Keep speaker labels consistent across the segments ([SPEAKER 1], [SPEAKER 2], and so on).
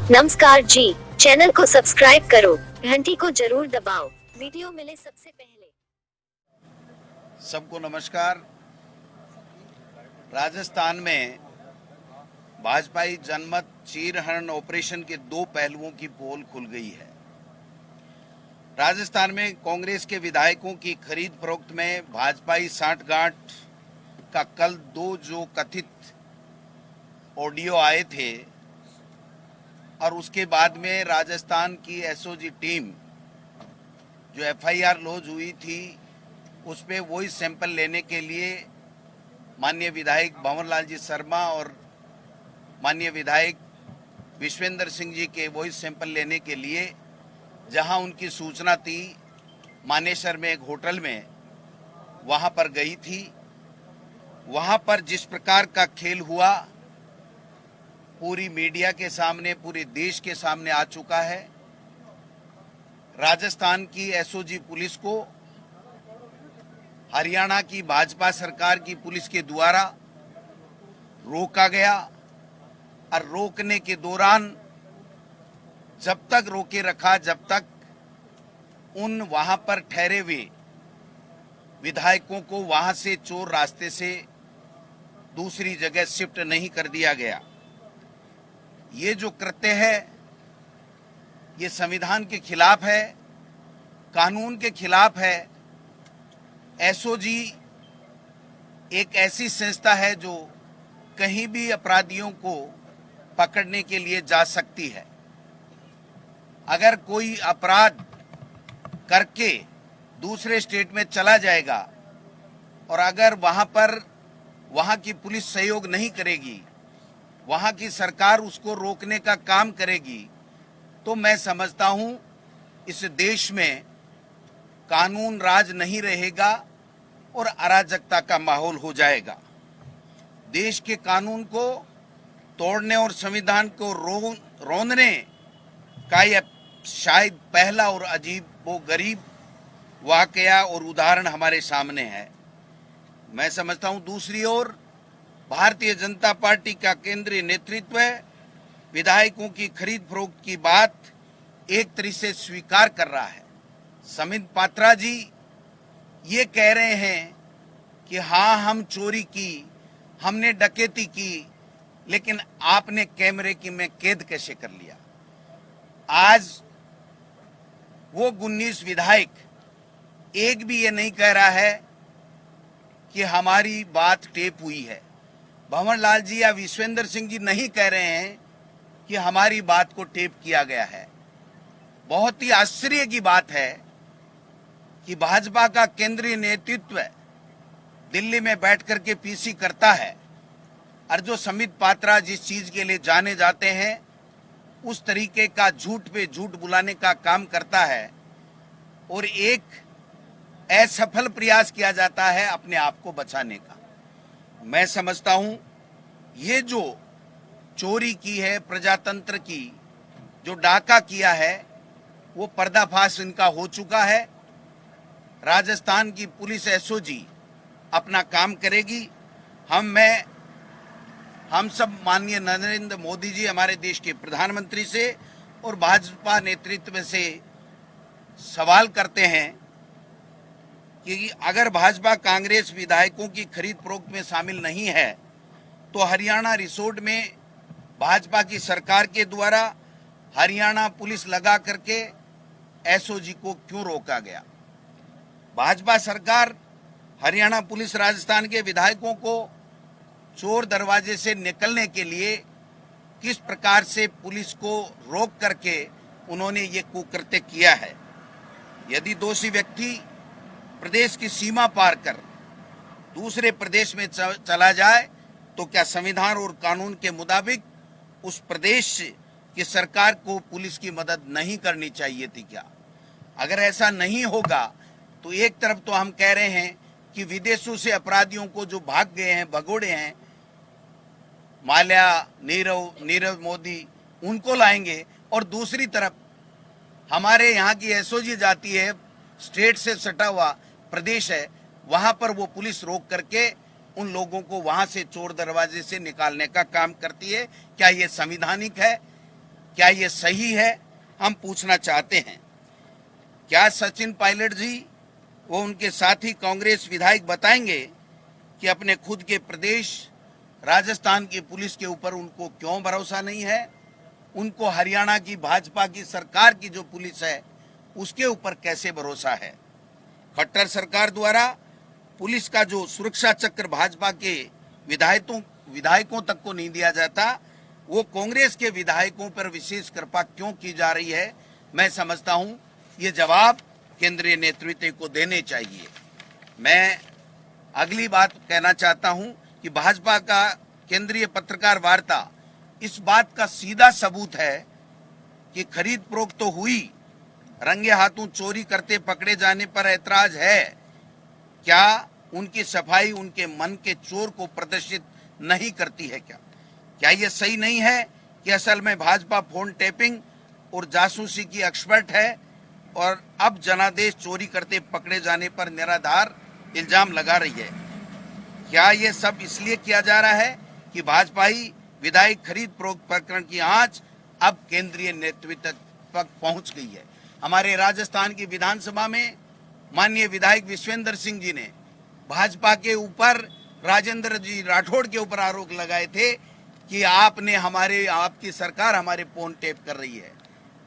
[SPEAKER 1] नमस्कार जी, चैनल को सब्सक्राइब करो, घंटी को जरूर दबाओ, वीडियो मिले सबसे पहले।
[SPEAKER 2] सबको नमस्कार। राजस्थान में भाजपाई जनमत चीरहरण ऑपरेशन के दो पहलुओं की पोल खुल गई है। राजस्थान में कांग्रेस के विधायकों की खरीद फरोख्त में भाजपाई सांठगांठ का कल दो जो कथित ऑडियो आए थे और उसके बाद में राजस्थान की एसओजी टीम जो एफआईआर लॉन्च हुई थी उस पे वही सैंपल लेने के लिए माननीय विधायक भंवरलाल जी शर्मा और माननीय विधायक विश्वेंद्र सिंह जी के वॉइस सैंपल लेने के लिए जहां उनकी सूचना थी मानेसर में एक होटल में, वहां पर गई थी। वहां पर जिस प्रकार का खेल हुआ पूरी मीडिया के सामने, पूरे देश के सामने आ चुका है। राजस्थान की एसओजी पुलिस को हरियाणा की भाजपा सरकार की पुलिस के द्वारा रोका गया और रोकने के दौरान जब तक रोके रखा जब तक उन वहां पर ठहरे हुए विधायकों को वहां से चोर रास्ते से दूसरी जगह शिफ्ट नहीं कर दिया गया। ये जो कृत्य है ये संविधान के खिलाफ है, कानून के खिलाफ है। एसओजी एक ऐसी संस्था है जो कहीं भी अपराधियों को पकड़ने के लिए जा सकती है। अगर कोई अपराध करके दूसरे स्टेट में चला जाएगा और अगर वहां की पुलिस सहयोग नहीं करेगी, वहां की सरकार उसको रोकने का काम करेगी, तो मैं समझता हूं इस देश में कानून राज नहीं रहेगा और अराजकता का माहौल हो जाएगा। देश के कानून को तोड़ने और संविधान को रौंदने का यह शायद पहला और अजीबोगरीब वाकया और उदाहरण हमारे सामने है। मैं समझता हूं दूसरी ओर भारतीय जनता पार्टी का केंद्रीय नेतृत्व विधायकों की खरीद फरोख्त की बात एक तरह से स्वीकार कर रहा है। समित पात्रा जी ये कह रहे हैं कि हाँ, हम चोरी की, हमने डकैती की, लेकिन आपने कैमरे की में कैद कैसे कर लिया। आज वो 19 विधायक एक भी ये नहीं कह रहा है कि हमारी बात टेप हुई है। भंवरलाल जी या विश्वेंद्र सिंह जी नहीं कह रहे हैं कि हमारी बात को टेप किया गया है। बहुत ही आश्चर्य की बात है कि भाजपा का केंद्रीय नेतृत्व दिल्ली में बैठ करके पीसी करता है और जो समित पात्रा जिस चीज के लिए जाने जाते हैं उस तरीके का झूठ पे झूठ बुलाने का काम करता है और एक असफल प्रयास किया जाता है अपने आप को बचाने का। मैं समझता हूं ये जो चोरी की है, प्रजातंत्र की जो डाका किया है, वो पर्दाफाश इनका हो चुका है। राजस्थान की पुलिस एसओजी अपना काम करेगी। हम सब माननीय नरेंद्र मोदी जी हमारे देश के प्रधानमंत्री से और भाजपा नेतृत्व से सवाल करते हैं कि अगर भाजपा कांग्रेस विधायकों की खरीद फरोख्त में शामिल नहीं है तो हरियाणा रिसोर्ट में भाजपा की सरकार के द्वारा हरियाणा पुलिस लगा करके एसओजी को क्यों रोका गया। भाजपा सरकार हरियाणा पुलिस राजस्थान के विधायकों को चोर दरवाजे से निकलने के लिए किस प्रकार से पुलिस को रोक करके उन्होंने ये कुकृत्य किया है। यदि दोषी व्यक्ति प्रदेश की सीमा पार कर दूसरे प्रदेश में चला जाए तो क्या संविधान और कानून के मुताबिक उस प्रदेश की सरकार को पुलिस की मदद नहीं करनी चाहिए थी क्या? अगर ऐसा नहीं होगा तो एक तरफ तो हम कह रहे हैं कि विदेशों से अपराधियों को जो भाग गए हैं, भगोड़े हैं, माल्या, नीरव मोदी, उनको लाएंगे, और दूसरी तरफ हमारे यहाँ की एसओजी जाती है, स्टेट से सटा हुआ प्रदेश है, वहां पर वो पुलिस रोक करके उन लोगों को वहां से चोर दरवाजे से निकालने का काम करती है। क्या ये संवैधानिक है? क्या ये सही है, हम पूछना चाहते हैं। क्या सचिन पायलट जी वो उनके साथी कांग्रेस विधायक बताएंगे कि अपने खुद के प्रदेश राजस्थान की पुलिस के ऊपर उनको क्यों भरोसा नहीं है, उनको हरियाणा की भाजपा की सरकार की जो पुलिस है उसके ऊपर कैसे भरोसा है। खट्टर सरकार द्वारा पुलिस का जो सुरक्षा चक्र भाजपा के विधायकों तक को नहीं दिया जाता, वो कांग्रेस के विधायकों पर विशेष कृपा क्यों की जा रही है, मैं समझता हूं ये जवाब केंद्रीय नेतृत्व को देने चाहिए। मैं अगली बात कहना चाहता हूं कि भाजपा का केंद्रीय पत्रकार वार्ता इस बात का सीधा सबूत है कि खरीद फरोख्त तो हुई, रंगे हाथों चोरी करते पकड़े जाने पर ऐतराज है, क्या उनकी सफाई उनके मन के चोर को प्रदर्शित नहीं करती है? क्या यह सही नहीं है कि असल में भाजपा फोन टैपिंग और जासूसी की एक्सपर्ट है और अब जनादेश चोरी करते पकड़े जाने पर निराधार इल्जाम लगा रही है? क्या ये सब इसलिए किया जा रहा है कि भाजपाई विधायक खरीद फरोख्त प्रकरण की आंच अब केंद्रीय नेतृत्व तक पहुंच गई है? हमारे राजस्थान की विधानसभा में माननीय विधायक विश्वेंद्र सिंह जी ने भाजपा के ऊपर, राजेंद्र जी राठौड़ के ऊपर आरोप लगाए थे कि आपकी सरकार हमारे फोन टैप कर रही है।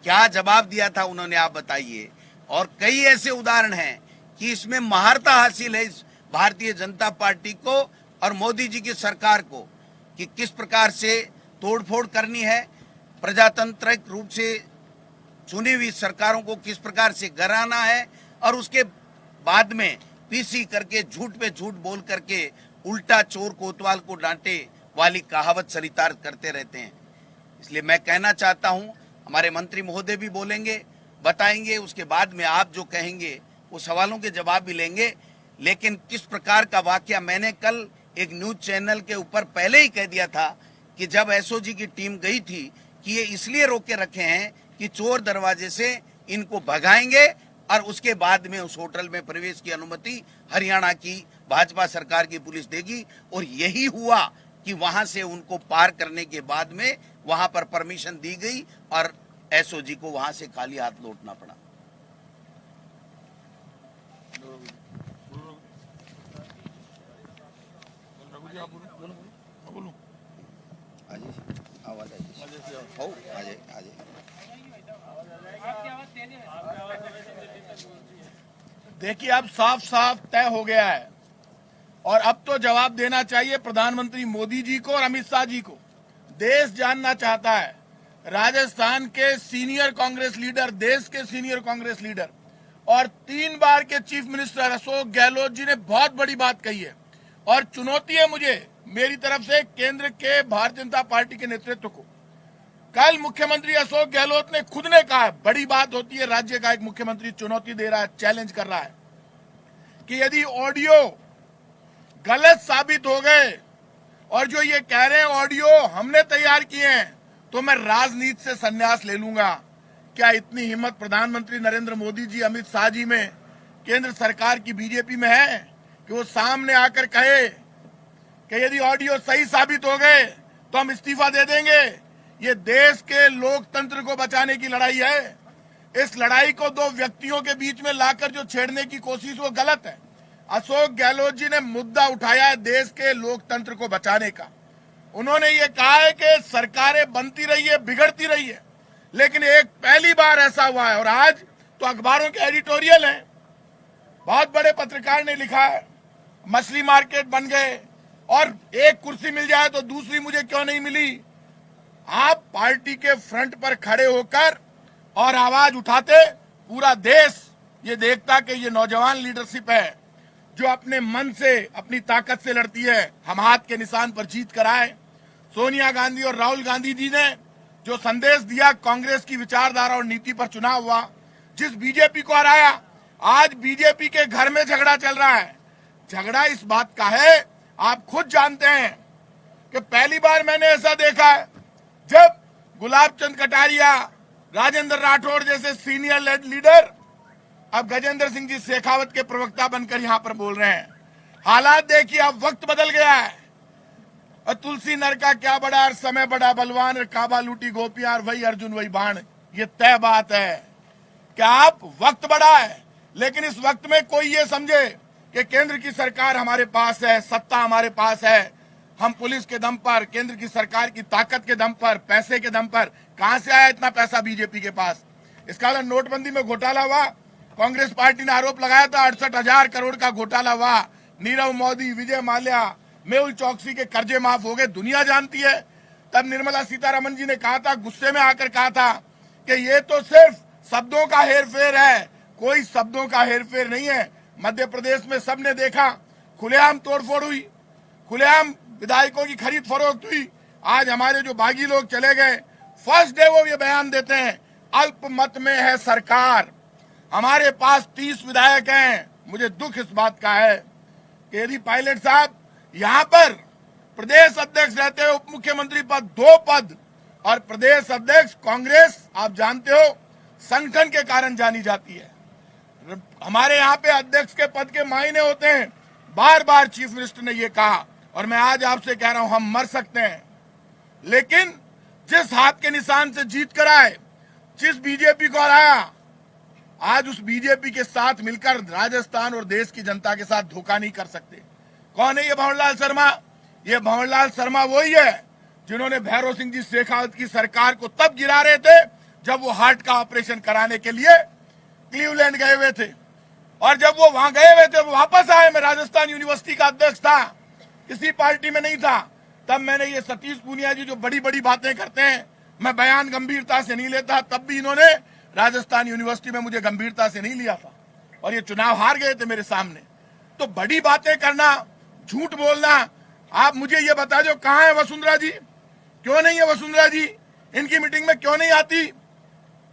[SPEAKER 2] क्या जवाब दिया था उन्होंने, आप बताइए। और कई ऐसे उदाहरण हैं कि इसमें महारता हासिल है इस भारतीय जनता पार्टी को और मोदी जी की सरकार को कि किस प्रकार से तोड़फोड़ करनी है, प्रजातांत्रिक रूप से चुनी हुई सरकारों को किस प्रकार से गिराना है और उसके बाद में पीसी करके झूठ पे झूठ बोल करके उल्टा चोर कोतवाल को डांटे वाली कहावत चरितार्थ करते रहते हैं। इसलिए मैं कहना चाहता हूं, हमारे मंत्री महोदय भी बोलेंगे, बताएंगे, उसके बाद में आप जो कहेंगे वो सवालों के जवाब भी लेंगे। लेकिन किस प्रकार का वाकया, मैंने कल एक न्यूज चैनल के ऊपर पहले ही कह दिया था कि जब एसओजी की टीम गई थी कि ये इसलिए रोके रखे हैं कि चोर दरवाजे से इनको भगाएंगे और उसके बाद में उस होटल में प्रवेश की अनुमति हरियाणा की भाजपा सरकार की पुलिस देगी। और यही हुआ कि वहां से उनको पार करने के बाद में वहां पर परमिशन दी गई और एसओजी को वहां से खाली हाथ लौटना पड़ा।
[SPEAKER 3] देखिए, अब साफ साफ तय हो गया है और अब तो जवाब देना चाहिए प्रधानमंत्री मोदी जी को और अमित शाह जी को। देश जानना चाहता है, राजस्थान के सीनियर कांग्रेस लीडर, देश के सीनियर कांग्रेस लीडर और 3 बार के चीफ मिनिस्टर अशोक गहलोत जी ने बहुत बड़ी बात कही है और चुनौती है मुझे मेरी तरफ से केंद्र के भारतीय जनता पार्टी के नेतृत्व को। कल मुख्यमंत्री अशोक गहलोत ने खुद ने कहा, बड़ी बात होती है राज्य का एक मुख्यमंत्री चुनौती दे रहा है, चैलेंज कर रहा है कि यदि ऑडियो गलत साबित हो गए और जो ये कह रहे हैं ऑडियो हमने तैयार किए हैं तो मैं राजनीति से संन्यास ले लूंगा। क्या इतनी हिम्मत प्रधानमंत्री नरेंद्र मोदी जी, अमित शाह जी में, केंद्र सरकार की बीजेपी में है कि वो सामने आकर कहे कि यदि ऑडियो सही साबित हो गए तो हम इस्तीफा दे देंगे? ये देश के लोकतंत्र को बचाने की लड़ाई है। इस लड़ाई को 2 व्यक्तियों के बीच में लाकर जो छेड़ने की कोशिश वो गलत है। अशोक गहलोत जी ने मुद्दा उठाया है देश के लोकतंत्र को बचाने का। उन्होंने ये कहा है कि सरकारें बनती रही है, बिगड़ती रही है, लेकिन एक पहली बार ऐसा हुआ है। और आज तो अखबारों के एडिटोरियल हैं, बहुत बड़े पत्रकार ने लिखा है मछली मार्केट बन गए और एक कुर्सी मिल जाए तो दूसरी मुझे क्यों नहीं मिली। आप पार्टी के फ्रंट पर खड़े होकर और आवाज उठाते, पूरा देश ये देखता कि ये नौजवान लीडरशिप है जो अपने मन से, अपनी ताकत से लड़ती है। हम हाथ के निशान पर जीत कर आए। सोनिया गांधी और राहुल गांधी जी ने जो संदेश दिया, कांग्रेस की विचारधारा और नीति पर चुनाव हुआ, जिस बीजेपी को हराया, आज बीजेपी के घर में झगड़ा चल रहा है। झगड़ा इस बात का है, आप खुद जानते हैं कि पहली बार मैंने ऐसा देखा है जब गुलाब चंद कटारिया, राजेंद्र राठौड़ जैसे सीनियर लीडर अब गजेंद्र सिंह जी शेखावत के प्रवक्ता बनकर यहां पर बोल रहे हैं। हालात देखिए, अब वक्त बदल गया है। और तुलसी नर का क्या बड़ा और समय बड़ा बलवान, काबा लूटी गोपियां और वही अर्जुन वही बाण। ये तय बात है कि आप वक्त बड़ा है, लेकिन इस वक्त में कोई ये समझे कि केंद्र की सरकार हमारे पास है, सत्ता हमारे पास है, हम पुलिस के दम पर, केंद्र की सरकार की ताकत के दम पर, पैसे के दम पर, कहां से आया इतना पैसा बीजेपी के पास? इसका मतलब नोटबंदी में घोटाला हुआ, कांग्रेस पार्टी ने आरोप लगाया था 68,000 करोड़ का घोटाला हुआ, नीरव मोदी, विजय माल्या, मेहुल चौकसी के कर्जे माफ हो गए, दुनिया जानती है। तब निर्मला सीतारमण जी ने कहा था, गुस्से में आकर कहा था कि ये तो सिर्फ शब्दों का हेरफेर है, कोई शब्दों का हेरफेर नहीं है। मध्य प्रदेश में सबने देखा, खुलेआम तोड़फोड़ हुई, खुलेआम विधायकों की खरीद फरोख्त हुई। आज हमारे जो बागी लोग चले गए, फर्स्ट डे वो ये बयान देते हैं, अल्पमत में है सरकार, हमारे पास 30 विधायक हैं। मुझे दुख इस बात का है कि यदि पायलट साहब यहाँ पर प्रदेश अध्यक्ष रहते हैं, उप मुख्यमंत्री पद 2 पद, और प्रदेश अध्यक्ष कांग्रेस आप जानते हो संगठन के कारण जानी जाती है। हमारे यहाँ पे अध्यक्ष के पद के मायने होते हैं, बार बार चीफ मिनिस्टर ने ये कहा, और मैं आज आपसे कह रहा हूं, हम मर सकते हैं, लेकिन जिस हाथ के निशान से जीत कर आए, जिस बीजेपी को हराया, आज उस बीजेपी के साथ मिलकर राजस्थान और देश की जनता के साथ धोखा नहीं कर सकते। कौन है ये भंवरलाल शर्मा? ये भंवरलाल शर्मा वही है जिन्होंने भैरव सिंह जी शेखावत की सरकार को तब गिरा रहे थे जब वो हार्ट का ऑपरेशन कराने के लिए क्लीवलैंड गए हुए थे, और जब वो वहां गए हुए थे, वो वापस आए। मैं राजस्थान यूनिवर्सिटी का अध्यक्ष था, किसी पार्टी में नहीं था। तब मैंने ये सतीश पूनिया जी जो बड़ी बड़ी बातें करते हैं, मैं बयान गंभीरता से नहीं लेता, तब भी इन्होंने राजस्थान यूनिवर्सिटी में मुझे गंभीरता से नहीं लिया था, और ये चुनाव हार गए थे मेरे सामने। तो बड़ी बातें करना, झूठ बोलना, आप मुझे ये बता दो कहां है वसुंधरा जी? क्यों नहीं है वसुंधरा जी? इनकी मीटिंग में क्यों नहीं आती?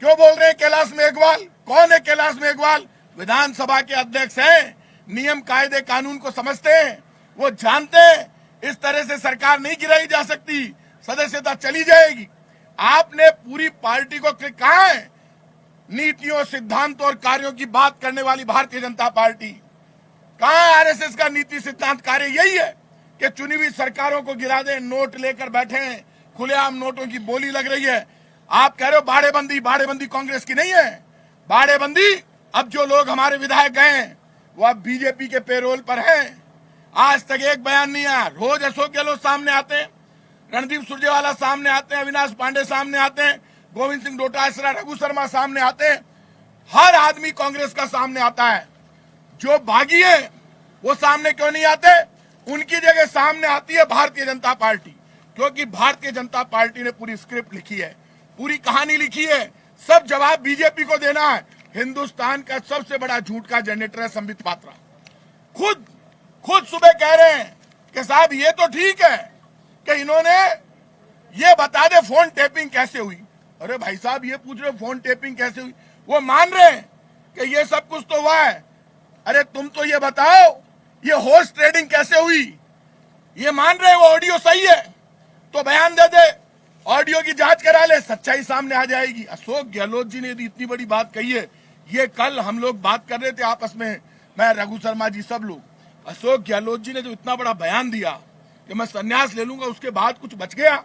[SPEAKER 3] क्यों बोल रहे हैं कैलाश मेघवाल? कौन है कैलाश मेघवाल? विधानसभा के अध्यक्ष हैं, नियम कायदे कानून को समझते हैं, वो जानते हैं इस तरह से सरकार नहीं गिराई जा सकती, सदस्यता चली जाएगी। आपने पूरी पार्टी को कहा है नीतियों, सिद्धांतों और कार्यों की बात करने वाली भारतीय जनता पार्टी? कहां आरएसएस का नीति सिद्धांत कार्य? यही है कि चुनी हुई सरकारों को गिरा दें, नोट लेकर बैठे हैं, खुलेआम नोटों की बोली लग रही है। आप कह रहे हो बाड़ेबंदी, बाड़ेबंदी कांग्रेस की नहीं है। बाड़ेबंदी अब जो लोग हमारे विधायक गए वो अब बीजेपी के पेरोल पर हैं। आज तक एक बयान नहीं आया। रोज अशोक गहलोत सामने आते हैं, रणदीप सुरजेवाला सामने आते हैं, अविनाश पांडे सामने आते हैं, गोविंद सिंह डोटासरा, रघु शर्मा सामने आते हैं। हर आदमी कांग्रेस का सामने आता है। जो बागी है वो सामने क्यों नहीं आते? उनकी जगह सामने आती है भारतीय जनता पार्टी, क्योंकि भारतीय जनता पार्टी ने पूरी स्क्रिप्ट लिखी है, पूरी कहानी लिखी है। सब जवाब बीजेपी को देना है। हिंदुस्तान का सबसे बड़ा झूठ का जनरेटर है संबित पात्रा। खुद सुबह कह रहे हैं कि साहब ये तो ठीक है कि इन्होंने ये बता दे फोन टेपिंग कैसे हुई। अरे भाई साहब, ये पूछ रहे फोन टेपिंग कैसे हुई? वो मान रहे हैं कि ये सब कुछ तो हुआ है। अरे तुम तो ये बताओ ये हॉर्स ट्रेडिंग कैसे हुई? ये मान रहे वो ऑडियो सही है तो बयान दे दे, ऑडियो की जांच करा ले, सच्चाई सामने आ जाएगी। अशोक गहलोत जी ने यदि इतनी बड़ी बात कही है, ये कल हम लोग बात कर रहे थे आपस में, मैं, रघु शर्मा जी, सब लोग, अशोक गहलोत जी ने जो इतना बड़ा बयान दिया कि मैं संन्यास ले लूंगा, उसके बाद कुछ बच गया?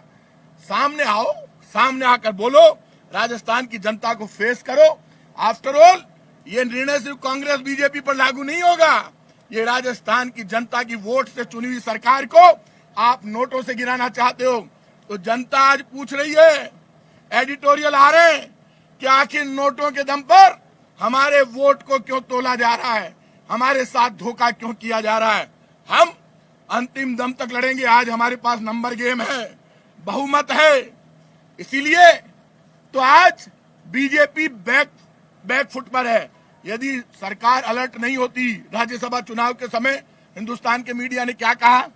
[SPEAKER 3] सामने आओ, सामने आकर बोलो, राजस्थान की जनता को फेस करो। आफ्टर ऑल ये निर्णय सिर्फ कांग्रेस बीजेपी पर लागू नहीं होगा, ये राजस्थान की जनता की वोट से चुनी हुई सरकार को आप नोटों से गिराना चाहते हो। तो जनता आज पूछ रही है, एडिटोरियल आ रहे हैं कि आखिर नोटों के दम पर हमारे वोट को क्यों तोला जा रहा है, हमारे साथ धोखा क्यों किया जा रहा है। हम अंतिम दम तक लड़ेंगे। आज हमारे पास नंबर गेम है, बहुमत है, इसीलिए तो आज बीजेपी बैक फुट पर है। यदि सरकार अलर्ट नहीं होती, राज्यसभा चुनाव के समय हिंदुस्तान के मीडिया ने क्या कहा,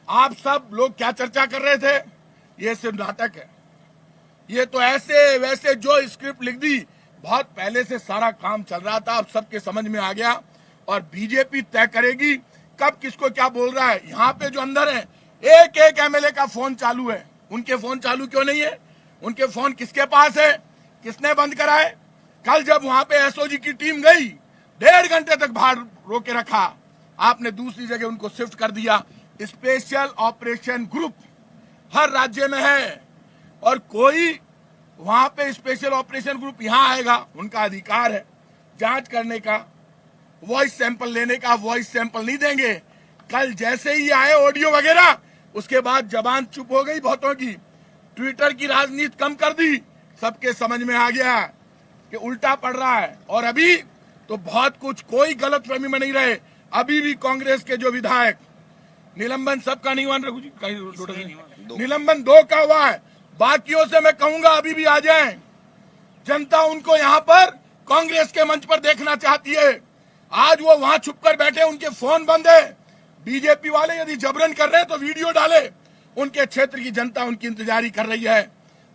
[SPEAKER 3] आप सब लोग क्या चर्चा कर रहे थे, ये सिर्फ नाटक है, ये तो ऐसे वैसे जो स्क्रिप्ट लिख दी, बहुत पहले से सारा काम चल रहा था, अब सबके समझ में आ गया। और बीजेपी तय करेगी कब किसको क्या बोल रहा है। यहाँ पे जो अंदर है, एक एक एमएलए का फोन चालू है, उनके फोन चालू क्यों नहीं है? उनके फोन किसके पास है? किसने बंद कराए? कल जब वहां पे एसओजी की टीम गई, 1.5 घंटे तक बाहर रोके रखा, आपने दूसरी जगह उनको शिफ्ट कर दिया। स्पेशल ऑपरेशन ग्रुप हर राज्य में है, और कोई वहां पे स्पेशल ऑपरेशन ग्रुप यहां आएगा, उनका अधिकार है जांच करने का, वॉइस सैंपल लेने का, वॉइस सैंपल नहीं देंगे। कल जैसे ही आए ऑडियो वगैरह, उसके बाद जबान चुप हो गई बहुतों की, ट्विटर की राजनीति कम कर दी, सबके समझ में आ गया कि उल्टा पड़ रहा है। और अभी तो बहुत कुछ, कोई गलतफहमी में नहीं रहे। अभी भी कांग्रेस के जो विधायक, निलंबन सबका नहीं हुआ, निलंबन 2 का हुआ है, बाकियों से मैं कहूंगा अभी भी आ जाएं। जनता उनको यहाँ पर कांग्रेस के मंच पर देखना चाहती है। आज वो वहां छुपकर बैठे, उनके फोन बंद है। बीजेपी वाले यदि जबरन कर रहे हैं तो वीडियो डाले। उनके क्षेत्र की जनता उनकी इंतजारी कर रही है।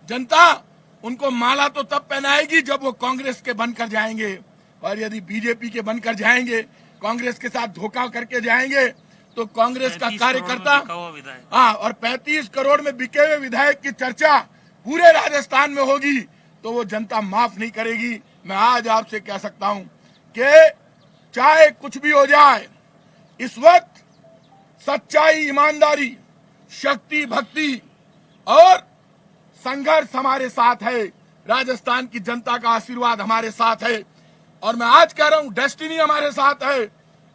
[SPEAKER 3] जनता उनको माला तो तब पहनाएगी जब वो कांग्रेस के बनकर जाएंगे, और यदि बीजेपी के बनकर जाएंगे, कांग्रेस के साथ धोखा करके जाएंगे, तो कांग्रेस का कार्यकर्ता, हाँ, और 35 करोड़ में बिके हुए विधायक की चर्चा पूरे राजस्थान में होगी, तो वो जनता माफ नहीं करेगी। मैं आज आपसे कह सकता हूं कि चाहे कुछ भी हो जाए, इस वक्त सच्चाई, ईमानदारी, शक्ति, भक्ति और संघर्ष हमारे साथ है। राजस्थान की जनता का आशीर्वाद हमारे साथ है, और मैं आज कह रहा हूं, डेस्टिनी हमारे साथ है,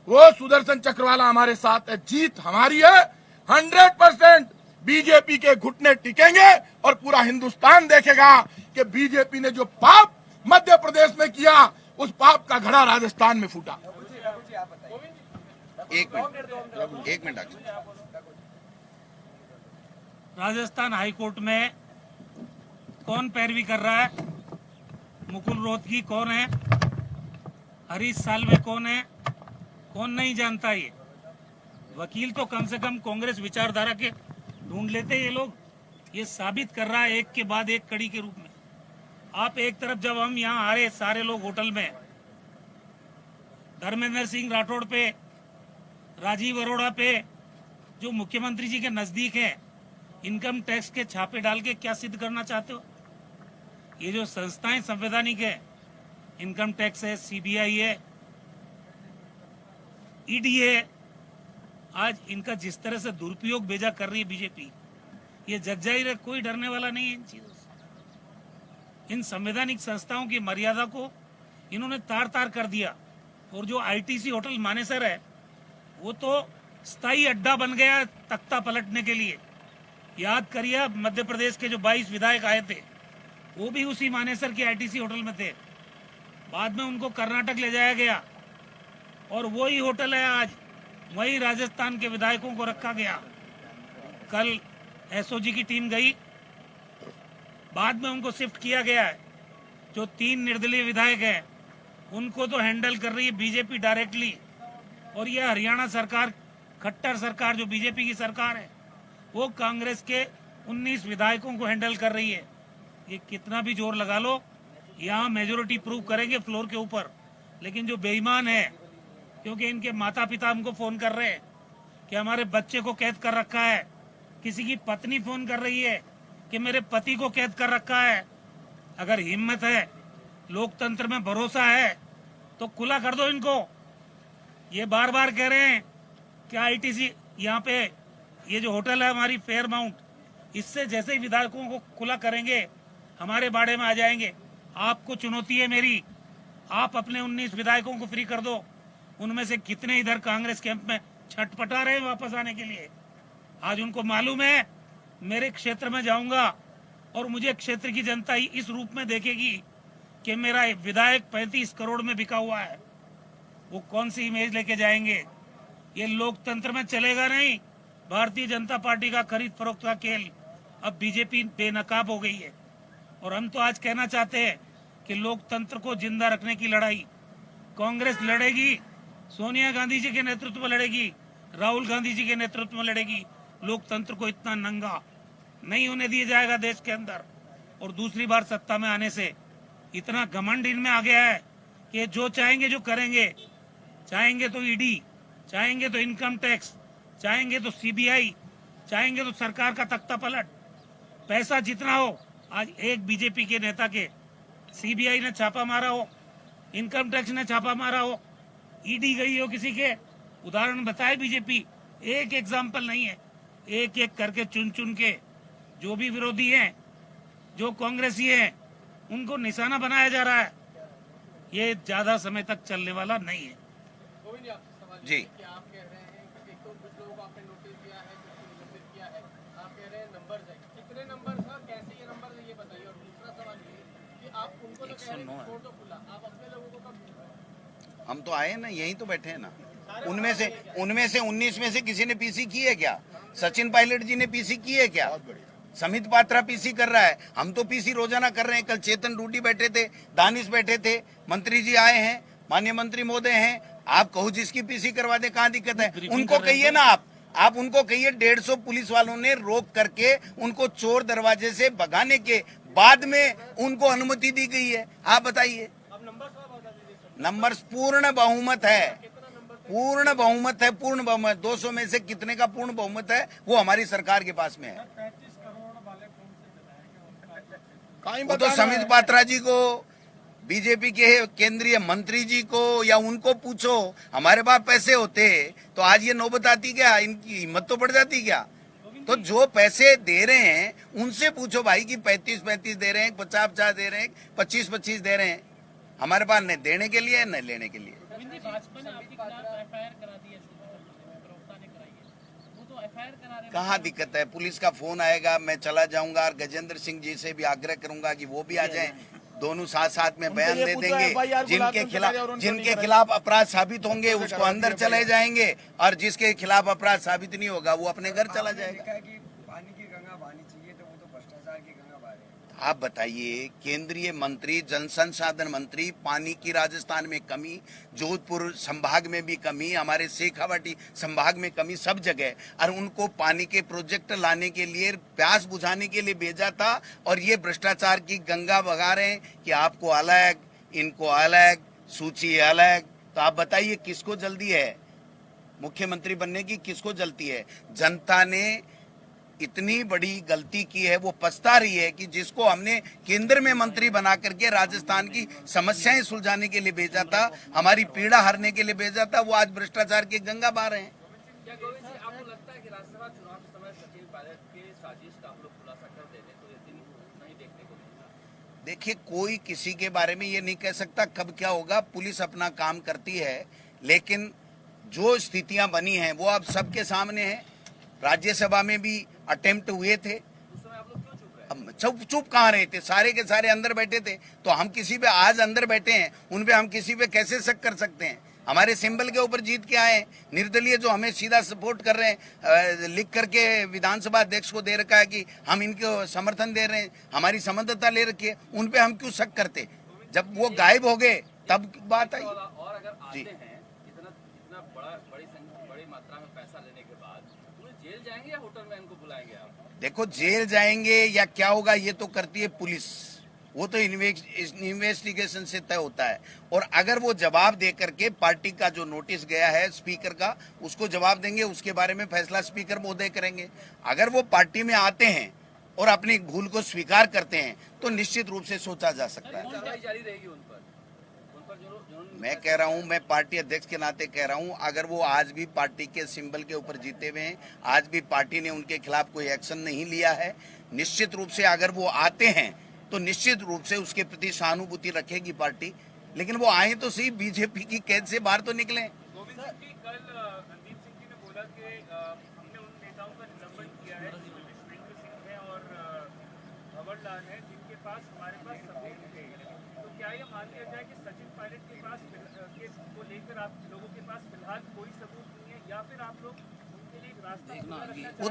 [SPEAKER 3] वो सुदर्शन चक्रवाला हमारे साथ है। जीत हमारी है 100%। बीजेपी के घुटने टिकेंगे और पूरा हिंदुस्तान देखेगा कि बीजेपी ने जो पाप मध्य प्रदेश में किया, उस पाप का घड़ा राजस्थान में फूटा।
[SPEAKER 2] एक मिनट
[SPEAKER 4] राजस्थान हाईकोर्ट में कौन पैरवी कर रहा है? मुकुल रोहतगी कौन है? हरीश साल्वे कौन है? कौन नहीं जानता? ये वकील तो कम से कम कांग्रेस विचारधारा के ढूंढ लेते ये लोग। ये साबित कर रहा है एक के बाद एक कड़ी के रूप में। आप एक तरफ जब हम यहाँ आ रहे सारे लोग होटल में, धर्मेंद्र सिंह राठौड़ पे, राजीव अरोड़ा पे, जो मुख्यमंत्री जी के नजदीक हैं, इनकम टैक्स के छापे डाल के क्या सिद्ध करना चाहते हो? ये जो संस्थाएं संवैधानिक है, इनकम टैक्स है, सीबीआई है, ईडी है, आज इनका जिस तरह से दुरुपयोग भेजा कर रही है बीजेपी, ये जग जाहिर है, कोई डरने वाला नहीं है इन चीजों से। इन संवैधानिक संस्थाओं की मर्यादा को इन्होंने तार तार कर दिया। और जो आईटीसी होटल मानेसर है, वो तो स्थायी अड्डा बन गया तख्ता पलटने के लिए। याद करिए, मध्य प्रदेश के जो 22 विधायक आए थे, वो भी उसी मानेसर के आईटीसी होटल में थे। बाद में उनको कर्नाटक ले जाया गया, और वही होटल है आज, वही राजस्थान के विधायकों को रखा गया। कल एसओजी की टीम गई, बाद में उनको शिफ्ट किया गया है। जो 3 निर्दलीय विधायक हैं, उनको तो हैंडल कर रही है बीजेपी डायरेक्टली, और यह हरियाणा सरकार, खट्टर सरकार जो बीजेपी की सरकार है, वो कांग्रेस के 19 विधायकों को हैंडल कर रही है। ये कितना भी जोर लगा लो, यहाँ मेजोरिटी प्रूव करेंगे फ्लोर के ऊपर। लेकिन जो बेईमान है, क्योंकि इनके माता पिता हमको फोन कर रहे हैं कि हमारे बच्चे को कैद कर रखा है, किसी की पत्नी फोन कर रही है कि मेरे पति को कैद कर रखा है। अगर हिम्मत है, लोकतंत्र में भरोसा है, तो खुला कर दो इनको। ये बार बार कह रहे हैं कि आईटीसी यहाँ पे, ये जो होटल है हमारी फेयर माउंट, इससे जैसे ही विधायकों को खुला करेंगे, हमारे बाड़े में आ जाएंगे। आपको चुनौती है मेरी, आप अपने 19 विधायकों को फ्री कर दो। उनमें से कितने इधर कांग्रेस कैंप में छटपटा रहे हैं वापस आने के लिए। आज उनको मालूम है मेरे क्षेत्र में जाऊंगा और मुझे क्षेत्र की जनता ही इस रूप में देखेगी कि मेरा विधायक 35 करोड़ में बिका हुआ है। वो कौन सी इमेज लेके जाएंगे? ये लोकतंत्र में चलेगा नहीं। भारतीय जनता पार्टी का खरीद फरोख्त का खेल अब बीजेपी बेनकाब हो गई है। और हम तो आज कहना चाहते हैं कि लोकतंत्र को जिंदा रखने की लड़ाई कांग्रेस लड़ेगी, सोनिया गांधी जी के नेतृत्व में लड़ेगी, राहुल गांधी जी के नेतृत्व में लड़ेगी। लोकतंत्र को इतना नंगा नहीं होने दिया जाएगा देश के अंदर। और दूसरी बार सत्ता में आने से इतना घमंड इनमें आ गया है कि जो चाहेंगे जो करेंगे। चाहेंगे तो ईडी, चाहेंगे तो इनकम टैक्स, चाहेंगे तो सीबीआई, चाहेंगे तो सरकार का तख्ता पलट। पैसा जितना हो, आज एक बीजेपी के नेता के सीबीआई ने छापा मारा हो, इनकम टैक्स ने छापा मारा हो, ईडी गई हो किसी के, उदाहरण बताए बीजेपी, एक एग्जाम्पल नहीं है, एक एक करके चुन चुन के जो भी विरोधी हैं, जो कांग्रेसी हैं, उनको निशाना बनाया जा रहा है। ये ज्यादा समय तक चलने वाला नहीं है।
[SPEAKER 2] जी
[SPEAKER 5] कि आप कह रहे हैं कि एक तो कुछ लोगों को आपने नोटिस दिया है, कुछ को निलंबित किया है, आप कह रहे हैं नंबर है, कितने नंबर है, कैसे ये नंबर है, ये बताइए। और दूसरा सवाल ये कि आप उनको तो कह रहे हैं कि छोड़ दो खुला, आप अपने लोगों को कब?
[SPEAKER 2] हम तो आए ना, यहीं तो बैठे हैं ना। उनमें से 19 में से किसी ने पीसी की है क्या? सचिन पायलट जी ने पीसी की है क्या? समित पात्रा पीसी कर रहा है, हम तो पीसी रोजाना कर रहे हैं। कल चेतन डूडी बैठे थे, दानिश बैठे थे, मंत्री जी आए हैं, माननीय मंत्री महोदय हैं। आप कहो जिसकी पीसी करवा दे, कहाँ दिक्कत है? उनको कहिए ना, आप उनको कहिए 150 पुलिस वालों ने रोक करके उनको चोर दरवाजे से भगाने के बाद में उनको अनुमति दी गई है। आप बताइए। नंबर पूर्ण बहुमत है, पूर्ण बहुमत है, पूर्ण बहुमत। 200 में से कितने का पूर्ण बहुमत है वो हमारी सरकार के पास में है। वो तो समित पात्रा जी को, बीजेपी के केंद्रीय मंत्री जी को या उनको पूछो। हमारे पास पैसे होते तो आज ये नौबत आती क्या? इनकी हिम्मत तो बढ़ जाती क्या? तो जो पैसे दे रहे हैं उनसे पूछो भाई कि 35 दे रहे हैं, 50 दे रहे हैं, 25 दे रहे हैं। हमारे पास न देने के लिए न लेने के लिए।
[SPEAKER 5] भाजपा ने आपके खिलाफ एफआईआर करा दी है, प्रवक्ता ने कराई है, वो तो एफआईआर करा रहे हैं।
[SPEAKER 2] कहाँ दिक्कत है? पुलिस का फोन आएगा, मैं चला जाऊंगा। और गजेंद्र सिंह जी से भी आग्रह करूंगा कि वो भी आ जाएं, दोनों साथ में बयान दे देंगे। जिनके खिलाफ अपराध साबित होंगे उसको अंदर चले जाएंगे, और जिसके खिलाफ अपराध साबित नहीं होगा वो अपने घर चला जाएगा।
[SPEAKER 6] पानी की गंगा बहनी चाहिए तो वो तो भ्रष्टाचार की गंगा बह रही है।
[SPEAKER 2] आप बताइए, केंद्रीय मंत्री, जल संसाधन मंत्री, पानी की राजस्थान में कमी, जोधपुर संभाग में भी कमी, हमारे शेखावाटी संभाग में कमी, सब जगह। और उनको पानी के प्रोजेक्ट लाने के लिए, प्यास बुझाने के लिए भेजा था, और ये भ्रष्टाचार की गंगा बगा रहे हैं कि आपको अलग, इनको अलग, सूची अलग। तो आप बताइए किसको जल्दी है मुख्यमंत्री बनने की? किसको जल्दी है? जनता ने इतनी बड़ी गलती की है, वो पछता रही है कि जिसको हमने केंद्र में मंत्री बना करके राजस्थान की समस्याएं सुलझाने के लिए भेजा था, हमारी पीड़ा हरने के लिए भेजा था, वो आज भ्रष्टाचार की गंगा बहा रहे हैं।
[SPEAKER 5] क्या गोविंद जी, आपको लगता है कि राज्यसभा चुनाव के समय सचिन पायलट के साजिश का आप लोग खुलासा कर देते तो ये दिन नहीं देखने को मिलता?
[SPEAKER 2] देखिए, कोई किसी के बारे में ये नहीं कह सकता कब क्या होगा। पुलिस अपना काम करती है, लेकिन जो स्थितियां बनी हैं वो अब सबके सामने है। राज्यसभा में भी अटेम्प्ट हुए थे, अब चुप कहाँ रहे थे? सारे के सारे अंदर बैठे थे। तो हम किसी पे आज अंदर बैठे हैं, उन पे हम किसी पे कैसे शक कर सकते हैं? हमारे सिंबल के ऊपर जीत के आए, निर्दलीय जो हमें सीधा सपोर्ट कर रहे हैं, लिख करके विधानसभा अध्यक्ष को दे रखा है कि हम इनको समर्थन दे रहे हैं, हमारी संबद्धता ले रखी है, उन पे हम क्यों शक करते? जब वो गायब हो गए तब बात आई।
[SPEAKER 5] और अगर आते
[SPEAKER 2] जी।
[SPEAKER 5] हैं इतना बड़ी मात्रा में पैसा लेने के बाद पूरे जेल जाएंगे या होटल में इनको बुलाएंगे आप?
[SPEAKER 2] देखो, जेल जाएंगे या क्या होगा ये तो करती है पुलिस, वो तो इन्वेस्टिगेशन से तय होता है। और अगर वो जवाब दे करके पार्टी का जो नोटिस गया है स्पीकर का, उसको जवाब देंगे, उसके बारे में फैसला स्पीकर महोदय करेंगे। अगर वो पार्टी में आते हैं और अपनी भूल को स्वीकार करते हैं तो निश्चित रूप से सोचा जा सकता है।
[SPEAKER 5] कार्रवाई जारी रहेगी उन पर जो
[SPEAKER 2] मैं कह रहा हूं, मैं पार्टी अध्यक्ष के नाते कह रहा हूं, अगर वो आज भी पार्टी के सिंबल के ऊपर जीते हुए हैं, आज भी पार्टी ने उनके खिलाफ कोई एक्शन नहीं लिया है, निश्चित रूप से अगर वो आते हैं तो निश्चित रूप से उसके प्रति सहानुभूति रखेगी पार्टी। लेकिन वो आए तो सही, बीजेपी की कैद से बाहर तो निकले।
[SPEAKER 7] गोविंद जी, कल रणदीप सिंह जी ने बोला कि हमने उन नेताओं का निलंबन किया है, विश्वेंद्र सिंह है और भंवर लाल है, जिनके पास हमारे पास सबूत थे। तो क्या ये मान लिया जाए कि सचिन पायलट के पास केस को लेकर आप लोगों के पास फिलहाल कोई सबूत नहीं है, या फिर आप लोग उनके लिए एक रास्ता खुला रखना चाहते हैं?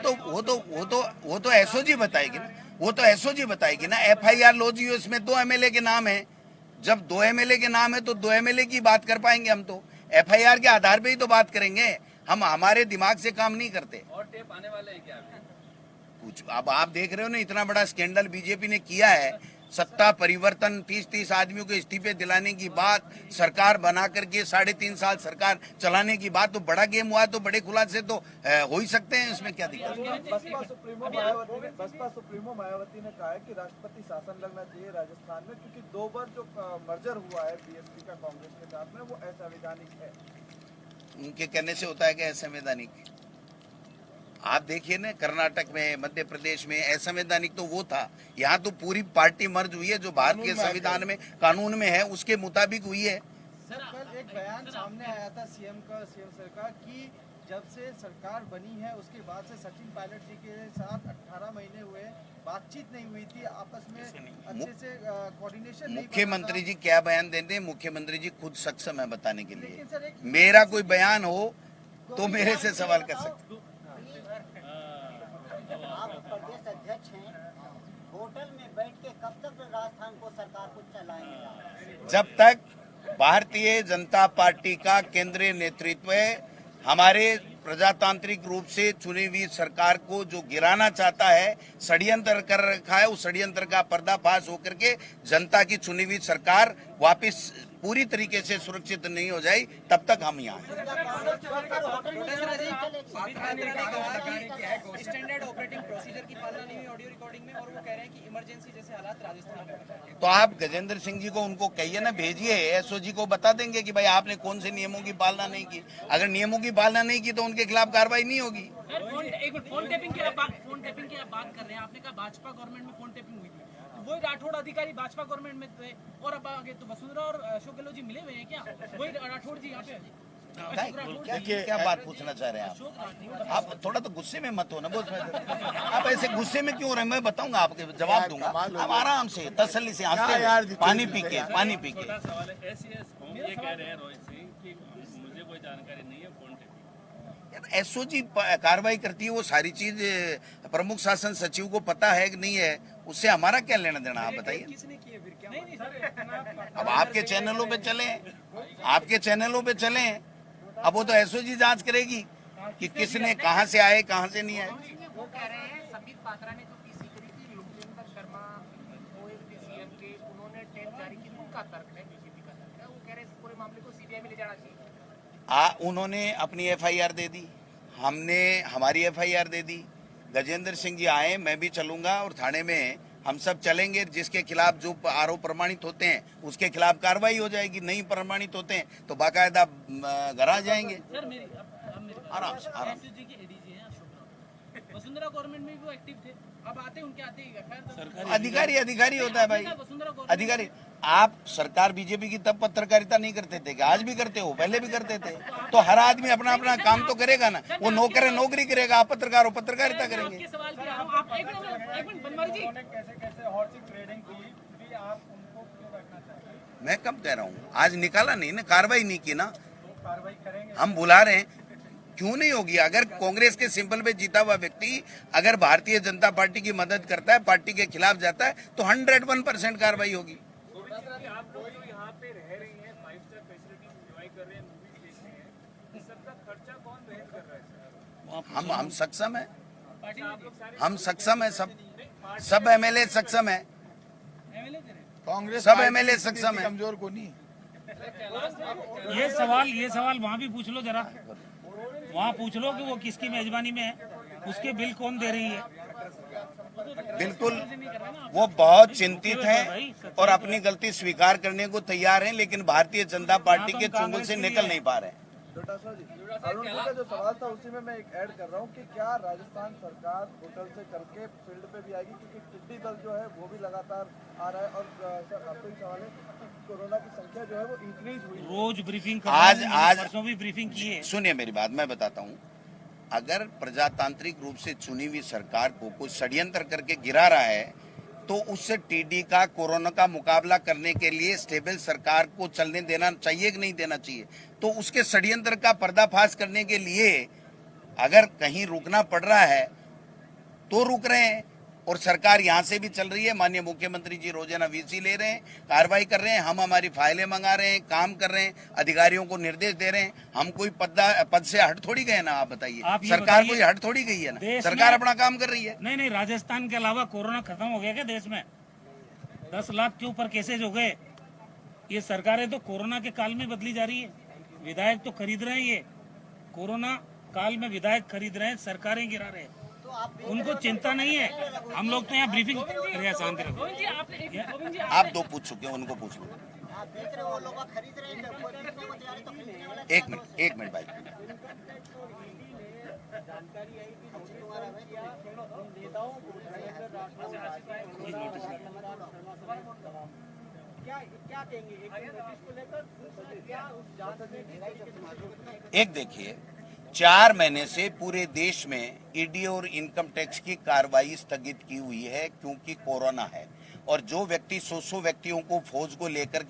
[SPEAKER 2] वो तो एसओजी बताएगी ना, वो तो एसओजी बताएगी ना। एफआईआर लो जी, उसमें 2 एमएलए के नाम है। जब 2 एमएलए के नाम है तो 2 एमएलए की बात कर पाएंगे हम तो। एफआईआर के आधार पे ही तो बात करेंगे हम, हमारे दिमाग से काम नहीं करते।
[SPEAKER 5] और टेप आने वाले हैं क्या अभी?
[SPEAKER 2] कुछ अब आप देख रहे हो ना, इतना बड़ा स्कैंडल बीजेपी ने किया है। सत्ता परिवर्तन, 30 आदमियों को इस्तीफे दिलाने की बात, सरकार बना करके 3.5 साल सरकार चलाने की बात, तो बड़ा गेम हुआ, तो बड़े खुलासे तो हो ही सकते हैं, इसमें क्या दिक्कत है?
[SPEAKER 8] बसपा सुप्रीमो मायावती ने कहा है कि राष्ट्रपति शासन लगना चाहिए राजस्थान में, क्योंकि 2 बार जो मर्जर हुआ है बीएसपी का कांग्रेस के साथ में, वो असंवैधानिक है।
[SPEAKER 2] उनके कहने से होता है कि असंवैधानिक? आप देखिए ना, कर्नाटक में, मध्य प्रदेश में असंवैधानिक तो वो था, यहाँ तो पूरी पार्टी मर्ज हुई है जो भारतीय संविधान में, कानून में है, उसके मुताबिक हुई है।
[SPEAKER 8] कल एक बयान सामने आया था सीएम सर का कि जब से सरकार बनी है उसके बाद से सचिन पायलट जी के साथ 18 महीने हुए, बातचीत नहीं हुई थी आपस में, अच्छे से कोऑर्डिनेशन नहीं।
[SPEAKER 2] मुख्यमंत्री जी क्या बयान देते हैं? मुख्यमंत्री जी खुद सक्षम है बताने के लिए। मेरा कोई बयान हो तो मेरे से सवाल कर सकते।
[SPEAKER 9] आप प्रदेश अध्यक्ष हैं, होटल में बैठ के कब तक राजस्थान को सरकार को चलाएंगे?
[SPEAKER 2] जब तक भारतीय जनता पार्टी का केंद्रीय नेतृत्व हमारे प्रजातांत्रिक रूप से चुनी हुई सरकार को जो गिराना चाहता है, षड्यंत्र कर रखा है, उस षड्यंत्र का पर्दाफाश होकर के जनता की चुनी हुई सरकार वापस पूरी तरीके से सुरक्षित नहीं हो जाए, तब तक हम यहाँ हैं।
[SPEAKER 5] स्टैंडर्ड ऑपरेटिंग प्रोसीजर की पालना नहीं हुई ऑडियो रिकॉर्डिंग में, और वो कह रहे हैं कि इमरजेंसी जैसे हालात राजस्थान में।
[SPEAKER 2] तो आप गजेंद्र सिंह जी को उनको कहिए ना, भेजिए, एसओजी को बता देंगे कि भाई आपने कौन से नियमों की पालना नहीं की। अगर नियमों की पालना नहीं की तो उनके खिलाफ कार्रवाई नहीं होगी।
[SPEAKER 5] फोन टेपिंग की आप बात कर रहे हैं, आपने कहा भाजपा गवर्नमेंट में फोन टेपिंग हुई थी, तो वही राठौड़ अधिकारी भाजपा गवर्नमेंट में थे, और अब आगे तो वसुंधरा और अशोक गहलोत जी मिले हुए हैं क्या? वही राठौड़ जी यहाँ पे
[SPEAKER 2] क्या बात पूछना चाह रहे हैं आप थोड़ा तो गुस्से में मत हो ना, बोल आप ऐसे गुस्से में क्यों रहे? मैं बताऊंगा, आपके जवाब दूंगा। आप आराम से तसल्ली से हंसते, पानी पी के
[SPEAKER 7] ये कह रहे हैं रोहित सिंह कि मुझे कोई जानकारी नहीं है फोन टेपिंग।
[SPEAKER 2] एसओजी कार्रवाई करती है, वो सारी चीज प्रमुख शासन सचिव को पता है कि नहीं है, उससे हमारा क्या लेना देना, आप बताइए। अब आपके चैनलों पे चले, अब वो तो एसओजी जांच करेगी कि किसने कहां से आए, कहां से नहीं आए।
[SPEAKER 5] वो कह रहे हैं संबित पात्रा ने जो पीसी करी थी, लोकेंद्र शर्मा ओएसडी सीएम के, उन्होंने टेप जारी की, उनका तर्क है, बीजेपी का तर्क है, वो कह रहे हैं इस पूरे मामले को सीबीआई में ले जाना चाहिए।
[SPEAKER 2] उन्होंने अपनी एफआईआर दे दी, हमने हमारी एफआईआर दे दी। गजेंद्र सिंह जी आए, मैं भी चलूंगा और थाने में हम सब चलेंगे। जिसके खिलाफ जो आरोप प्रमाणित होते हैं उसके खिलाफ कार्रवाई हो जाएगी, नहीं प्रमाणित होते हैं तो बाकायदा घर आ जाएंगे। आराम से
[SPEAKER 5] वसुंधरा गवर्नमेंट में भी वो एक्टिव थे, अब आते उनके आते
[SPEAKER 2] अधिकारी होता है भाई, अधिकारी। आप सरकार बीजेपी की तब पत्रकारिता नहीं करते थे, आज भी करते हो, पहले भी करते थे। तो हर आदमी अपना अपना काम तो करेगा ना, वो नौकरी करेगा, आप पत्रकार हो, पत्रकारिता करेंगे।
[SPEAKER 8] कैसे हॉर्स ट्रेडिंग की भी आप उनको क्यों रखना चाहिए?
[SPEAKER 2] मैं कब कह रहा हूँ, आज निकाला नहीं ना, कार्रवाई नहीं की ना,
[SPEAKER 8] कार्रवाई करेंगे।
[SPEAKER 2] हम बुला रहे हैं, क्यों नहीं होगी? अगर कांग्रेस के सिंबल पे जीता हुआ व्यक्ति अगर भारतीय जनता पार्टी की मदद करता है, पार्टी के खिलाफ जाता है, तो 101% कार्रवाई होगी।
[SPEAKER 7] आप लोग जो यहाँ पे रह रहे हैं, 5 स्टार फैसिलिटीज एंजॉय कर रहे हैं, मूवीज देख रहे हैं, इस सब का खर्चा कौन वहन कर रहा है सर?
[SPEAKER 2] हम सक्षम है, हम सक्षम है, सब एमएलए सक्षम है,
[SPEAKER 3] कांग्रेस
[SPEAKER 2] सब एमएलए सक्षम है।
[SPEAKER 3] कमजोर को नहीं।
[SPEAKER 4] ये सवाल वहाँ भी पूछ लो जरा, वहाँ पूछ लो कि वो किसकी मेजबानी में है, उसके बिल कौन दे रही है।
[SPEAKER 2] बिल्कुल, वो बहुत चिंतित हैं और अपनी गलती स्वीकार करने को तैयार हैं, लेकिन भारतीय जनता पार्टी के चुंगल से निकल नहीं पा रहे हैं।
[SPEAKER 8] अरुण जी का जो सवाल था उसी में मैं एक ऐड कर रहा हूँ कि क्या राजस्थान सरकार होटल से करके फील्ड पे भी आएगी, क्योंकि टिड्डी दल जो है वो भी लगातार आ रहा है, और सर आपको एक सवाल है कि कोरोना की संख्या जो है वो इंक्रीज हुई,
[SPEAKER 4] रोज ब्रीफिंग
[SPEAKER 2] आज
[SPEAKER 4] परसों भी ब्रीफिंग की है।
[SPEAKER 2] सुनिए मेरी बात, मैं बताता हूँ। अगर प्रजातांत्रिक रूप से चुनी हुई सरकार को कुछ षड्यंत्र करके गिरा रहा है, तो उससे टीडी का, कोरोना का मुकाबला करने के लिए स्टेबल सरकार को चलने देना चाहिए कि नहीं देना चाहिए? तो उसके षड्यंत्र का पर्दाफाश करने के लिए अगर कहीं रुकना पड़ रहा है तो रुक रहे हैं, और सरकार यहाँ से भी चल रही है। माननीय मुख्यमंत्री जी रोजाना वीसी ले रहे हैं, कार्रवाई कर रहे हैं, हम हमारी फाइलें मंगा रहे हैं, काम कर रहे हैं, अधिकारियों को निर्देश दे रहे हैं। हम कोई पद से हट थोड़ी गए ना, आप बताइए, सरकार कोई हट थोड़ी गई है ना, सरकार अपना काम कर रही है।
[SPEAKER 4] नहीं, राजस्थान के अलावा कोरोना खत्म हो गया क्या देश में? 10 लाख के ऊपर केसेज हो गए। ये सरकारें तो कोरोना के काल में बदली जा रही है, विधायक तो खरीद रहे हैं, ये कोरोना काल में विधायक खरीद रहे हैं, सरकारें गिरा रहे हैं, उनको चिंता नहीं है। हम लोग तो यहाँ ब्रीफिंग शांति रखो।
[SPEAKER 2] आप 2 पूछ चुके हैं, उनको पूछ लो। एक मिनट भाई।
[SPEAKER 5] जानकारी आई कि नोटिस दर्ज किया उन नेताओं को क्या कहेंगे एक नोटिस को लेकर दूसरा क्या उस जांच में
[SPEAKER 2] एक देखिए, 4 महीने से पूरे देश में ईडी और इनकम टैक्स की कार्रवाई स्थगित की हुई है क्योंकि कोरोना है। और जो व्यक्ति 100 व्यक्तियों को फोर्स को लेकर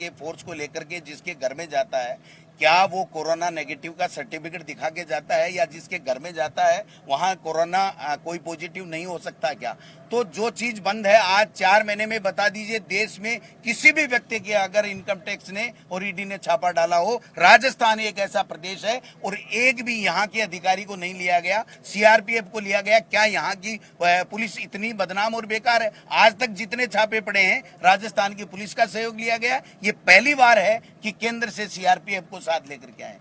[SPEAKER 2] के जिसके घर में जाता है, क्या वो कोरोना नेगेटिव का सर्टिफिकेट दिखा के जाता है, या जिसके घर में जाता है वहां कोरोना कोई पॉजिटिव नहीं हो सकता क्या? तो जो चीज बंद है आज 4 महीने में बता दीजिए, देश में किसी भी व्यक्ति के अगर इनकम टैक्स ने और ईडी ने छापा डाला हो। राजस्थान एक ऐसा प्रदेश है और एक भी यहाँ के अधिकारी को नहीं लिया गया, सीआरपीएफ को लिया गया। क्या यहाँ की पुलिस इतनी बदनाम और बेकार है? आज तक जितने छापे पड़े हैं राजस्थान की पुलिस का सहयोग लिया गया। ये पहली बार है कि केंद्र से सीआरपीएफ को साथ लेकर के आए।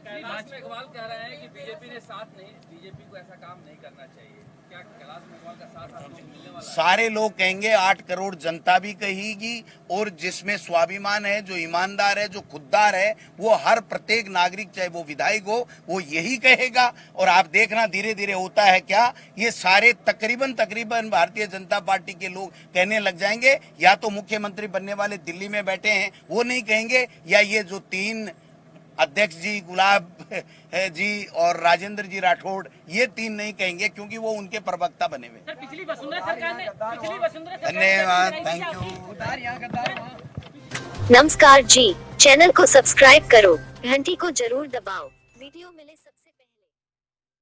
[SPEAKER 10] कैलाश मेघवाल कह रहे हैं कि बीजेपी ने साथ नहीं, बीजेपी को ऐसा काम नहीं करना चाहिए। क्या कैलाश मेघवाल का साथ आपको मिलने वाला है?
[SPEAKER 2] सारे लोग कहेंगे, 8 करोड़ जनता भी कहेगी, और जिसमें स्वाभिमान है, जो ईमानदार है, जो खुददार है, वो हर प्रत्येक नागरिक, चाहे वो विधायक हो, वो यही कहेगा। और आप देखना धीरे धीरे होता है क्या, ये सारे तकरीबन भारतीय जनता पार्टी के लोग कहने लग जाएंगे, या तो मुख्यमंत्री बनने वाले दिल्ली में बैठे हैं वो नहीं कहेंगे, या ये जो 3 अध्यक्ष जी, गुलाब जी और राजेंद्र जी राठौड़, ये 3 नहीं कहेंगे क्योंकि वो उनके प्रवक्ता बने हुए।
[SPEAKER 5] पिछली वसुंधरा सरकार ने
[SPEAKER 2] धन्यवाद, थैंक यू।
[SPEAKER 1] नमस्कार जी, चैनल को सब्सक्राइब करो, घंटी को जरूर दबाओ, वीडियो मिले